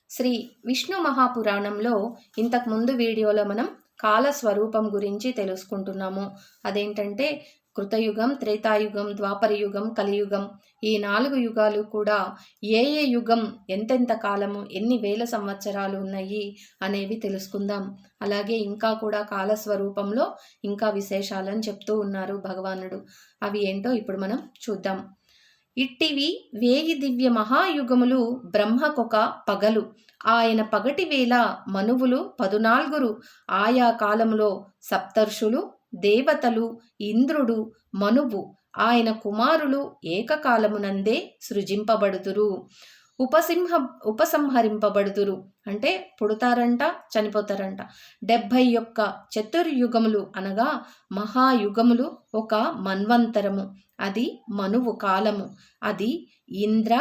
శ్రీ విష్ణు మహాపురాణంలో ఇంతకుముందు వీడియోలో మనం కాల స్వరూపం గురించి తెలుసుకుంటున్నాము. అదేంటంటే కృతయుగం, త్రేతాయుగం, ద్వాపరయుగం, కలియుగం, ఈ 4 యుగాలు కూడా ఏ యుగం ఎంతెంత కాలము, ఎన్ని వేల సంవత్సరాలు ఉన్నాయి అనేవి తెలుసుకుందాం. అలాగే ఇంకా కూడా కాలస్వరూపంలో ఇంకా విశేషాలని చెప్తూ ఉన్నారు భగవానుడు. అవి ఏంటో ఇప్పుడు మనం చూద్దాం. ఇట్టివి 1000 దివ్య మహాయుగములు బ్రహ్మకొక పగలు. ఆయన పగటి వేళ మనువులు 14 ఆయా కాలములో సప్తర్షులు, దేవతలు, ఇంద్రుడు, మనువు ఆయన కుమారులు ఏకకాలమునందే సృజింపబడుతురు, ఉపసంహరింపబడుతురు. అంటే పుడతారంట, చనిపోతారంట. 71 చతుర్యుగములు అనగా మహాయుగములు ఒక మన్వంతరము, అది మనువు కాలము. అది ఇంద్ర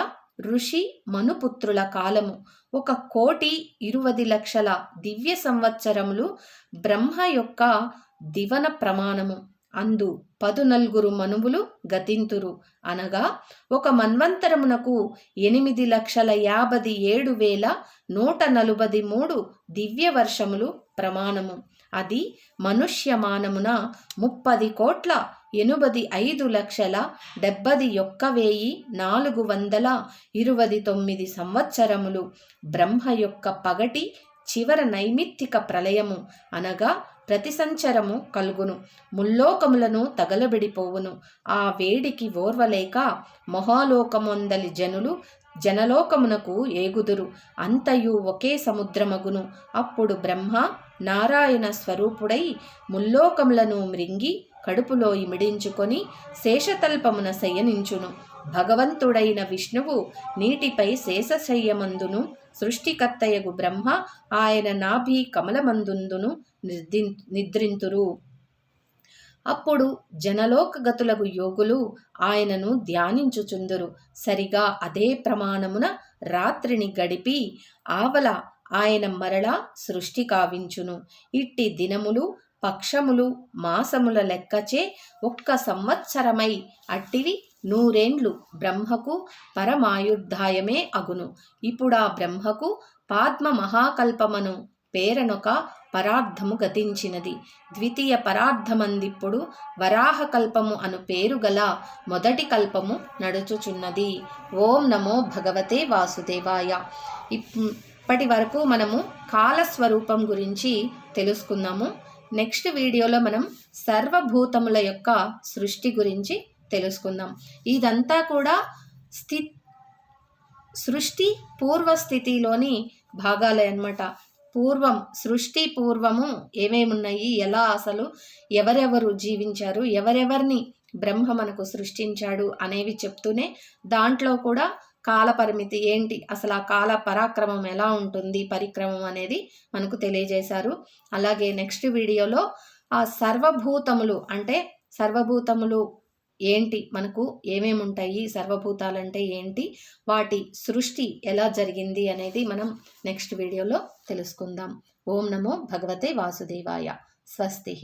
ఋషి మనుపుత్రుల కాలము. 1,20,00,000 దివ్య సంవత్సరములు బ్రహ్మ యొక్క దివన ప్రమాణము. అందు 14 మనువులు గతింతురు అనగా ఒక మన్వంతరమునకు 8,57,143 దివ్య వర్షములు ప్రమాణము. అది మనుష్యమానమున 30,85,71,429 సంవత్సరములు. బ్రహ్మ యొక్క పగటి చివర నైమిత్తిక ప్రళయము అనగా ప్రతి సంచరము కలుగును, ముల్లోకములను తగలబెడిపోవును. ఆ వేడికి ఓర్వలేక మహాలోకమందలి జనులు జనలోకమునకు ఏగుదురు, అంతయు ఒకే సముద్రమగును. అప్పుడు బ్రహ్మ నారాయణ స్వరూపుడై ముల్లోకములను మ్రింగి కడుపులో ఇమిడించుకొని శేషతల్పమున శయనించును. భగవంతుడైన విష్ణువు నీటిపై శేషశయ్యమందును, సృష్టికర్తయగు బ్రహ్మ ఆయన నాభి కమలమందుందును నిద్రింతురు. అప్పుడు జనలోకగతులగు యోగులు ఆయనను ధ్యానించుచుందురు. సరిగా అదే ప్రమాణమున రాత్రిని గడిపి ఆవల ఆయన మరలా సృష్టి కావించును. ఇట్టి దినములు, పక్షములు, మాసముల లెక్కచే 1 సంవత్సరమై అట్టివి 100 ఏండ్లు బ్రహ్మకు పరమాయుర్ధాయమే అగును. ఇప్పుడా బ్రహ్మకు పాద్మ మహాకల్పమను పేరనొక పరార్థము గతించినది. ద్వితీయ పరార్థమందిప్పుడు వరాహకల్పము అను పేరు గల మొదటి కల్పము నడుచుచున్నది. ఓం నమో భగవతే వాసుదేవాయ. ఇప్పటి వరకు మనము కాలస్వరూపం గురించి తెలుసుకున్నాము. నెక్స్ట్ వీడియోలో మనం సర్వభూతముల యొక్క సృష్టి గురించి తెలుసుకుందాం. ఇదంతా కూడా సృష్టి పూర్వస్థితిలోని భాగాలే అన్నమాట. పూర్వం సృష్టి పూర్వము ఏమేమున్నాయి, ఎలా అసలు ఎవరెవరు జీవించారు, ఎవరెవరిని బ్రహ్మ మనకు సృష్టించాడు అనేవి చెప్తూనే దాంట్లో కూడా కాల పరిమితి ఏంటి, అసలు ఆ కాల పరాక్రమం ఎలా ఉంటుంది, పరిక్రమం అనేది మనకు తెలియజేశారు. అలాగే నెక్స్ట్ వీడియోలో ఆ సర్వభూతములు అంటే సర్వభూతములు ఏంటి, మనకు ఏమేమి ఉంటాయి, సర్వభూతాలంటే ఏంటి, వాటి సృష్టి ఎలా జరిగింది అనేది మనం నెక్స్ట్ వీడియోలో తెలుసుకుందాం. ఓం నమో భగవతే వాసుదేవాయ. స్వస్తి.